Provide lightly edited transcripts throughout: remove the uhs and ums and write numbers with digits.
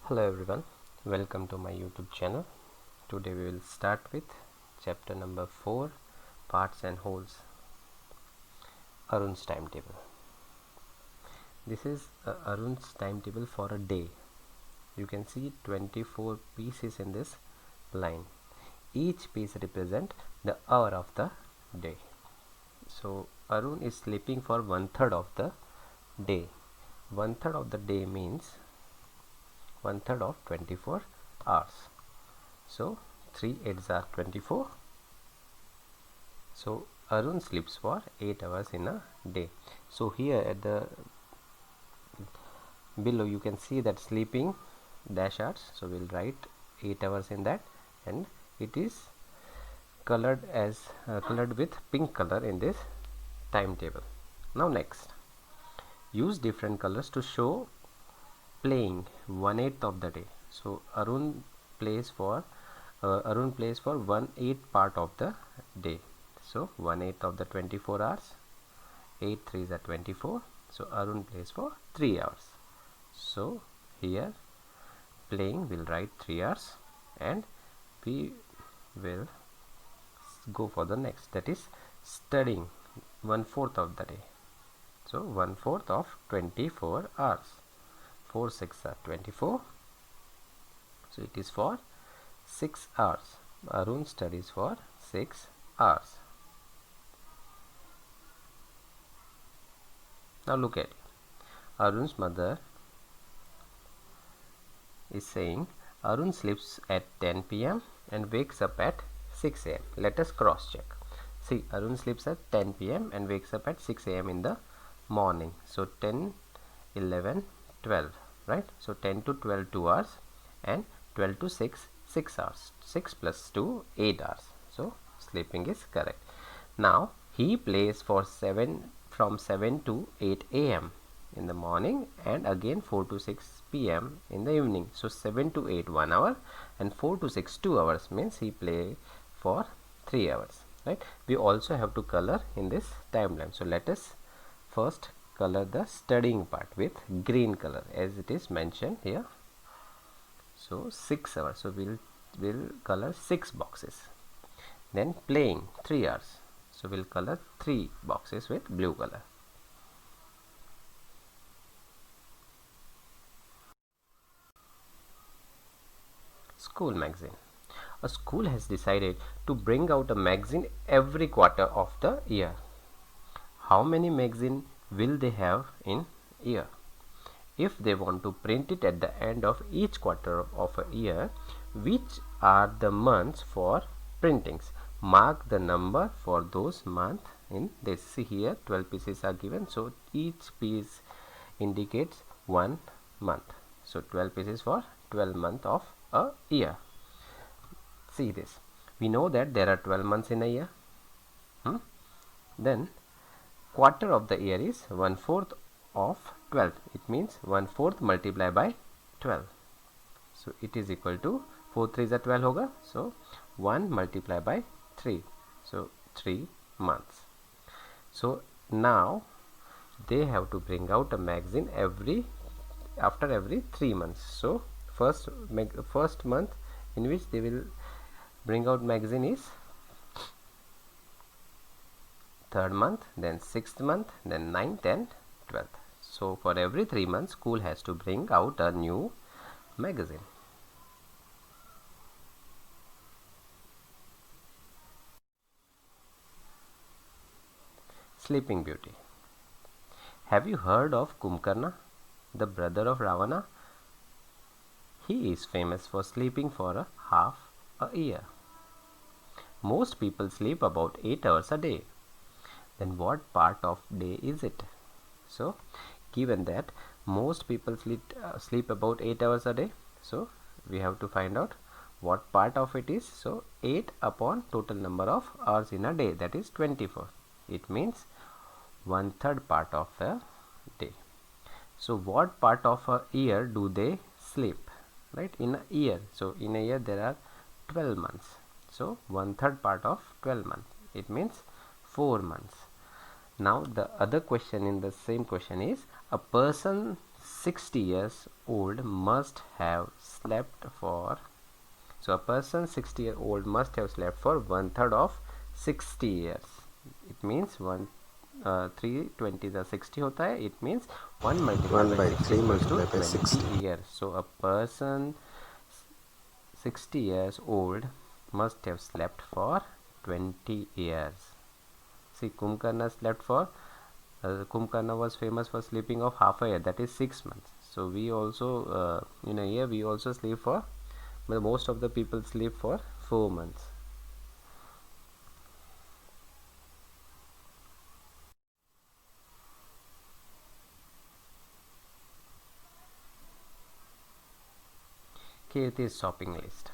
Hello everyone, welcome to my YouTube channel. Today we will start with chapter number 4, parts and wholes, Arun's timetable. This is Arun's timetable for a day. You can see 24 pieces in this line. Each piece represents the hour of the day. So Arun is sleeping for 1/3 of the day. 1/3 of the day means 1/3 of 24 hours. So 3 8s are 24. So Arun sleeps for 8 hours in a day. So here at the below you can see that sleeping dash hours. So we'll write 8 hours in that, and it is colored as colored with pink color in this timetable. Now next, use different colors to show playing 1/8 of the day. So Arun plays for 1/8 part of the day. So 1/8 of the 24 hours, 8 3s are 24. So Arun plays for 3 hours. So here playing will write 3 hours, and we will go for the next, that is studying 1/4 of the day. So 1/4 of 24 hours. 4 6 are 24. So it is for 6 hours. Arun studies for 6 hours. Now look at it. Arun's mother is saying Arun sleeps at 10 p.m. and wakes up at 6 a.m. Let us cross check. See, Arun sleeps at 10 p.m. and wakes up at 6 a.m. in the morning. So 10 11 12, right? So 10 to 12 2 hours, and 12 to 6 6 hours. 6 plus 2 8 hours. So sleeping is correct. Now he plays for 7 from 7 to 8 a.m. in the morning, and again 4 to 6 p.m. in the evening. So 7 to 8 1 hour, and 4 to 6 2 hours, means he play for 3 hours, right? We also have to color in this timeline. So let us first color the studying part with green color as it is mentioned here. So 6 hours. So we'll color 6 boxes. Then playing 3 hours. So we'll color 3 boxes with blue color. School magazine. A school has decided to bring out a magazine every quarter of the year. How many magazines will they have in year? If they want to print it at the end of each quarter of a year, which are the months for printings? Mark the number for those months in this. See here 12 pieces are given, so each piece indicates one month. So 12 pieces for 12 months of a year. See this, we know that there are 12 months in a year. Then quarter of the year is 1/4 of 12. It means 1/4 multiplied by 12. So it is equal to 4 3s are 12 hoga. So 1 multiplied by 3. So 3 months. So now they have to bring out a magazine after every 3 months. So first month in which they will bring out magazine is 3rd month, then 6th month, then 9th and 12th. So for every 3 months school has to bring out a new magazine. Sleeping Beauty. Have you heard of Kumbhakarna, the brother of Ravana? He is famous for sleeping for a half a year. Most people sleep about 8 hours a day. Then what part of day is it? So given that most people sleep about 8 hours a day, so we have to find out what part of it is. So 8 upon total number of hours in a day, that is 24. It means 1/3 part of a day. So what part of a year do they sleep, right? In a year, so in a year there are 12 months. So 1/3 part of 12 months, it means 4 months. Now the other question in the same question is, a person 60 years old must have slept for, so a person 60-year-old must have slept for 1/3 of 60 years. It means 320 the 60 होता है, it means 1 multiplied by 60 equals to 20 years. So a person 60 years old must have slept for 20 years. See, Kumbhakarna slept for Kumbhakarna was famous for sleeping of half a year, that is 6 months. So we also in a year we also sleep for, but most of the people sleep for 4 months. Kirti's shopping list.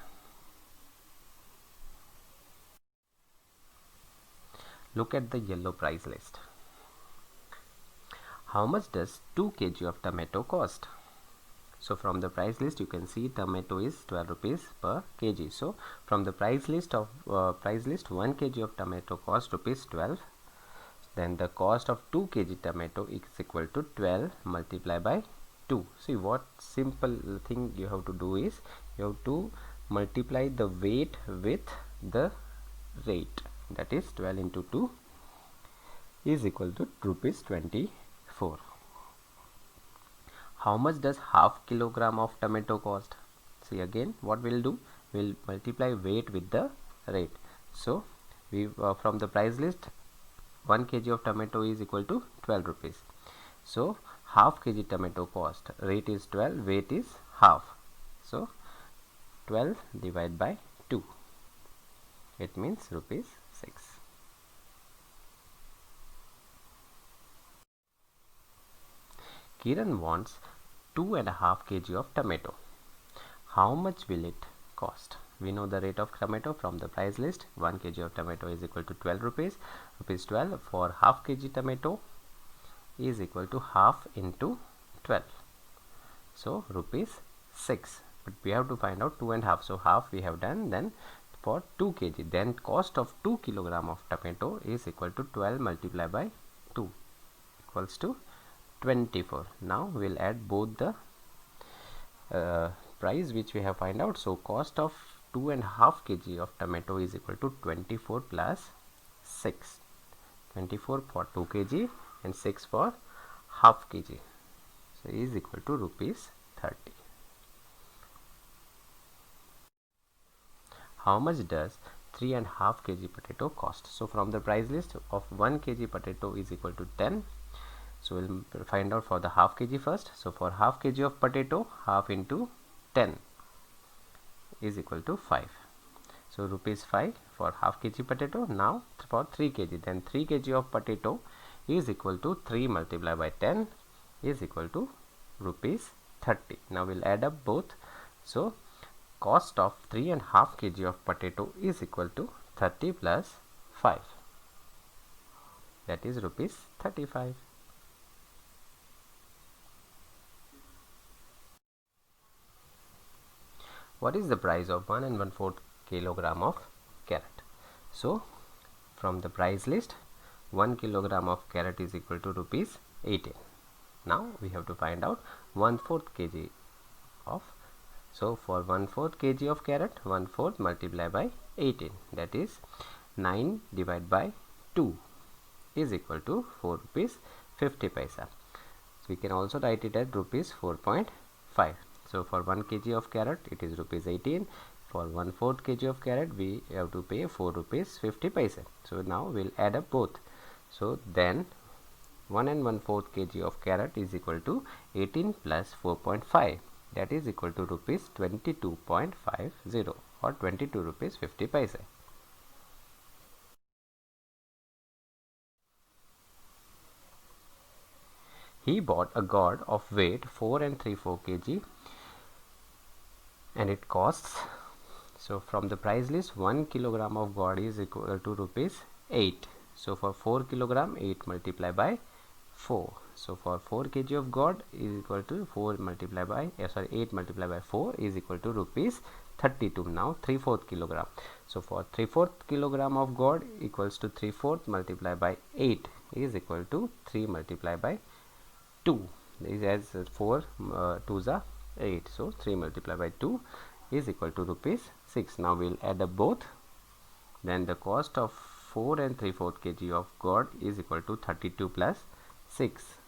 Look at the yellow price list. How much does 2 kg of tomato cost? So from the price list you can see tomato is 12 rupees per kg. So from the price list 1 kg of tomato cost rupees 12. Then the cost of 2 kg tomato is equal to 12 multiplied by 2. See, what simple thing you have to do is you have to multiply the weight with the rate, that is 12 into 2 is equal to rupees 24. How much does half kilogram of tomato cost? See, again what we'll do, we'll multiply weight with the rate. So we from the price list 1 kg of tomato is equal to 12 rupees. So half kg tomato cost, rate is 12, weight is half. So 12 divided by 2, it means rupees 6. Kiran wants 2.5 kg of tomato. How much will it cost? We know the rate of tomato from the price list. 1 kg of tomato is equal to 12 rupees. Rupees 12 for half kg tomato is equal to half into 12. So rupees 6. But we have to find out 2.5. So half we have done. Then for 2 kg, then cost of 2 kilogram of tomato is equal to 12 multiplied by 2 equals to 24. Now we'll add both the price which we have find out. So cost of 2.5 kg of tomato is equal to 24 plus 6. 24 for 2 kg and 6 for half kg. So is equal to rupees 30. How much does 3.5 kg potato cost? So from the price list of 1 kg potato is equal to 10. So we'll find out for the half kg first. So for half kg of potato, half into 10 is equal to 5. So rupees 5 for half kg potato. Now for 3 kg, then 3 kg of potato is equal to 3 multiplied by 10 is equal to rupees 30. Now we'll add up both. So cost of 3.5 kg of potato is equal to 30 plus 5, that is rupees 35. What is the price of 1 1/4 kilogram of carrot? So from the price list 1 kilogram of carrot is equal to rupees 18. Now we have to find out 1/4 kg of, so for 1/4 kg of carrot, 1/4 multiplied by 18, that is 9 divided by 2 is equal to 4 rupees 50 paisa. So we can also write it at rupees 4.5. So for 1 kg of carrot it is rupees 18. For 1/4 kg of carrot we have to pay 4 rupees 50 paisa. So now we'll add up both. So then 1 1/4 kg of carrot is equal to 18 plus 4.5, that is equal to rupees 22.50 or 22 rupees 50 paisa. He bought a gourd of weight 4 3/4 kg and it costs, so from the price list 1 kilogram of gourd is equal to rupees 8. So for 4 kilogram 8 multiplied by 4. So for 4 kg of gourd is equal to 4 multiplied by 8 multiplied by 4 is equal to rupees 32. Now 3/4 kilogram. So for 3/4 kilogram of gourd equals to 3/4 multiplied by 8 is equal to 3 multiplied by 2, is as 4 2s are 8, so 3 multiplied by 2 is equal to rupees 6. Now we'll add up both. Then the cost of 4 and 3/4 kg of gourd is equal to 32 plus 6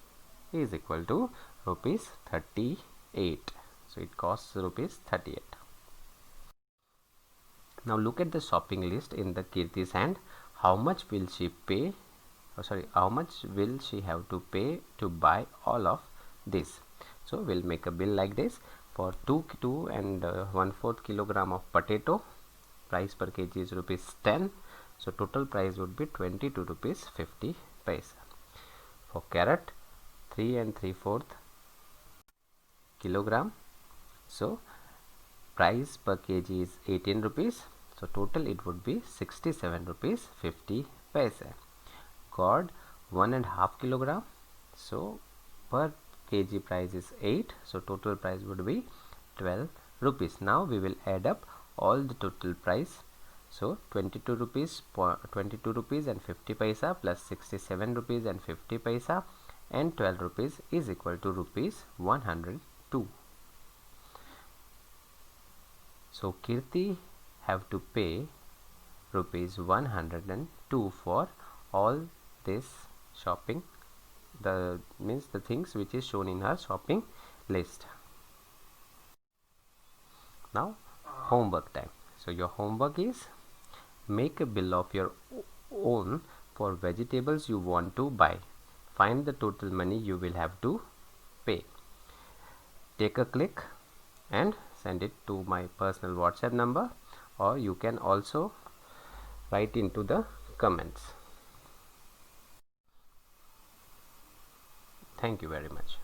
is equal to rupees 38. So it costs rupees 38. Now look at the shopping list in the Kirti's hand. How much will she pay? How much will she have to pay to buy all of this? So we'll make a bill like this. For 2 and 1/4 kilogram of potato, price per kg is rupees 10. So total price would be 22 rupees 50 paisa. For carrot, 3 and 3/4 kilogram. So price per kg is 18 rupees. So total it would be 67 rupees 50 paisa. Gourd, 1.5 kilogram. So per kg price is 8. So total price would be 12 rupees. Now we will add up all the total price. So 22 rupees and 50 paisa plus 67 rupees and 50 paisa and 12 rupees is equal to rupees 102. So Kirti have to pay rupees 102 for all this shopping, the things which is shown in her shopping list. Now homework time. So your homework is make a bill of your own for vegetables you want to buy. Find the total money you will have to pay. Take a click and send it to my personal WhatsApp number, or you can also write into the comments. Thank you very much.